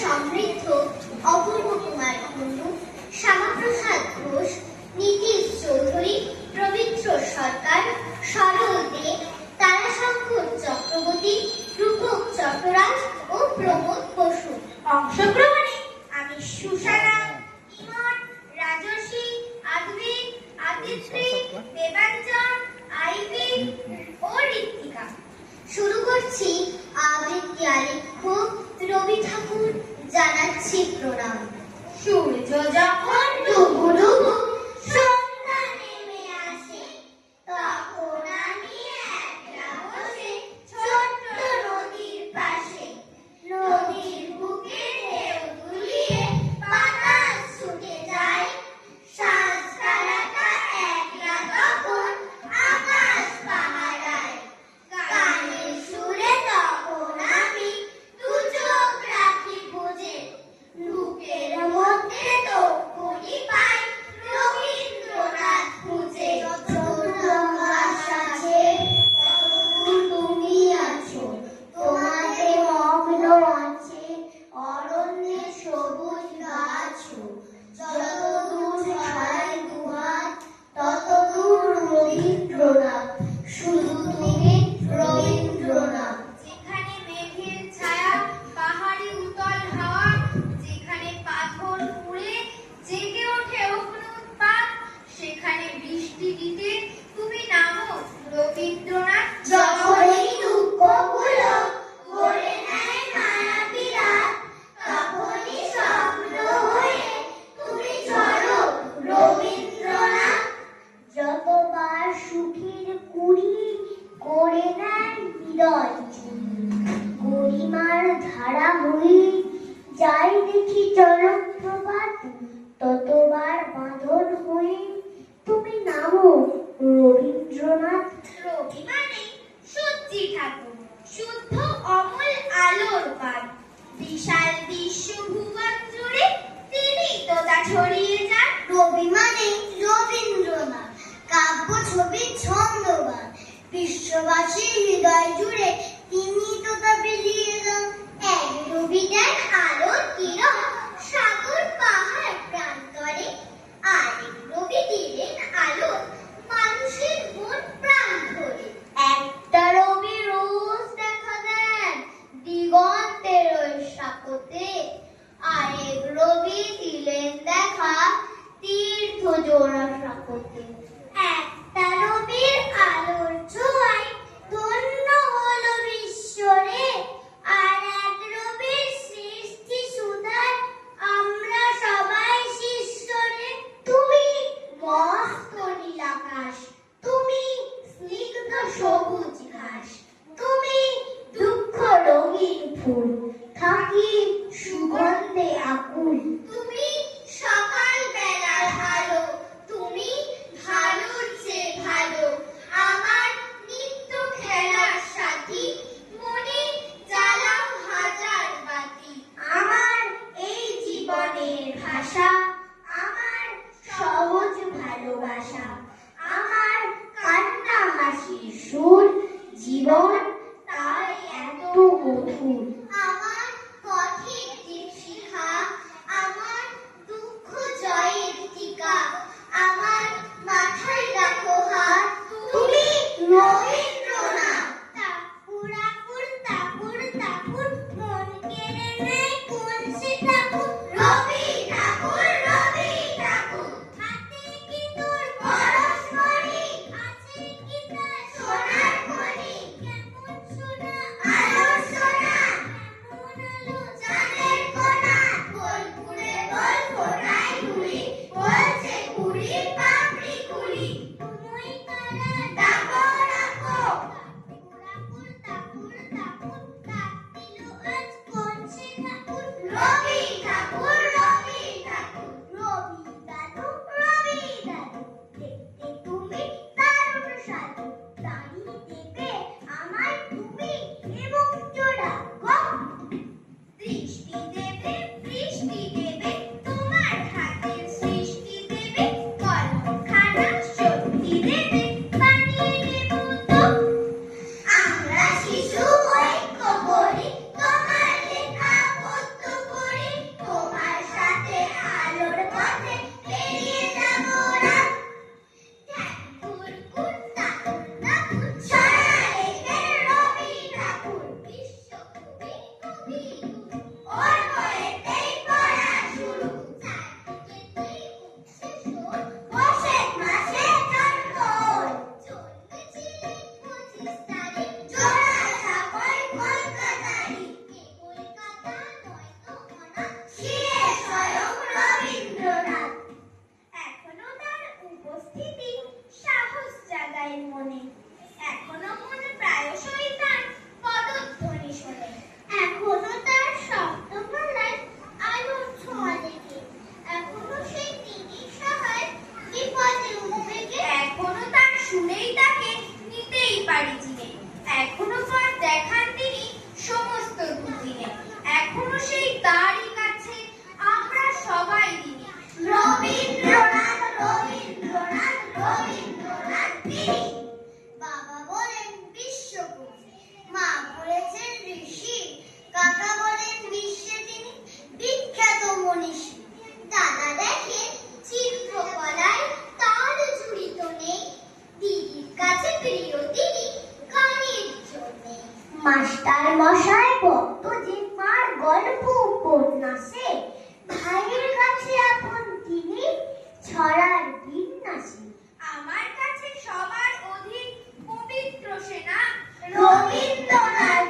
সমৃদ্ধ অপূর্ব কুমার কুণ্ডু, শ্যামাপ্রসাদ ঘোষ, নীতিশ চৌধুরী, পবিত্র সরকার, সরল দে, তারাশঙ্কর চক্রবর্তী, রূপক চট্টরাজ ও প্রমোদ বসু। অংশগ্রহণে আমি সুসানা, ইমন, রাজস্বী, আদ্বিক, আদিত্রি, দেবাঞ্জন, আইভি ও ঋত্বিকা। শুরু করছি আবৃত্তি আলেখ্য রবি ঠাকুর, জানাচ্ছি প্রণাম। সূর্য যখন ডুবু ডুবু সন্ধ্যা নেমে আসে, তখন আমি একলা বসে ছোট্ট নদীর পাশে। নদীর বুকে ঢেউ দুলিয়ে বাতাস ছুটে যায়, সাজতারাটা একলা তখন আকাশ পাহারায়। গানের সুরে তখন আমি দু চোখ রাখি বুঝে, বুকের মধ্যে তখনই পাই রবীন্দ্রনাথ খুঁজে। যতদূর আকাশ আছে ততদূর তুমি আছো, তোমাতে মগ্ন আছে অরণ্যে সবুজ গাছও। যতদূর ছড়ায় দুহাত ততদূর রবীন্দ্রনাথ, শুধু তুমি রবীন্দ্রনাথ। যেখানে মেঘের ছায়া, পাহাড়ি উতল হাওয়া, যেখানে পাথর পুড়ে জেগে ওঠে অগ্নুৎপাত, সেখানে বৃষ্টি দিতে তুমি নামো রবীন্দ্রনাথ। যখনই দুঃখগুলো ভরে নেয় মায়াবী রাত, তখনই স্বপ্ন হয়ে তুমি ঝরো রবীন্দ্রনাথ। যতবার সুখের কুড়ি করে নেয় হৃদয় চুরি, গরিমার ধারা বই যাই দেখি জলপ্রপাত, ততবার বাঁধন হয়ে তুমি নামো রবীন্দ্রনাথ। রবি মানে সত্যি ঠাকুর, শুদ্ধ অমল আলোর পান, বিশাল বিশ্ব ভুবন জুড়ে তিনি তো তা ছড়িয়ে যান। রবি মানে রবীন্দ্রনাথ, কাব্য ছবি ছন্দবান, বিশ্ববাসীর হৃদয় জুড়ে তিনি তো তা বিলিয়ে যান। এক রবি দেন আলোর কিরণ সাগর পাহাড় প্রান্তরে, আরেক রবি দিলেন আলো মানুষের মন প্রাণ ধরে। একটা রবি রোজ দেখা দেন দিগন্তের ওই সাপতে, আরেক রবি দিলেন দেখা তীর্থ জোড়া সাপতে। একটা রবির আলোর ছোঁয়ায় ধন্য হলো বিশ্বরে, আর এক রবির সৃষ্টি সুধার আমরা সবাই শিষ্যরে। তুমি মস্ত নীল আকাশ, তুমি স্নিগ্ধ সবুজ ঘাস, তুমি দুঃখ রঙিন ফুল, থাকি সুগন্ধে আকুল। তুমি সকাল বেলার আলো, তুমি ভালোর চেয়ে ভালো, আমার নিত্য খেলার সাথী, মনে জ্বালাও হাজার বাতি। আমার এই জীবনের ভাষা, আমার সহজ ভালোবাসা, আমার কান্না হাসির সুর, জীবন তাই এত মধুর। আমার পথের যে মশাই বলতো যে মার গল্প উপন্যাসে ভাইয়ের কাছে আপন তিনি ছড়ার বিন্যাসী। আমার কাছে সবার অধিক পবিত্র সেনা রবীন্দ্রনাথ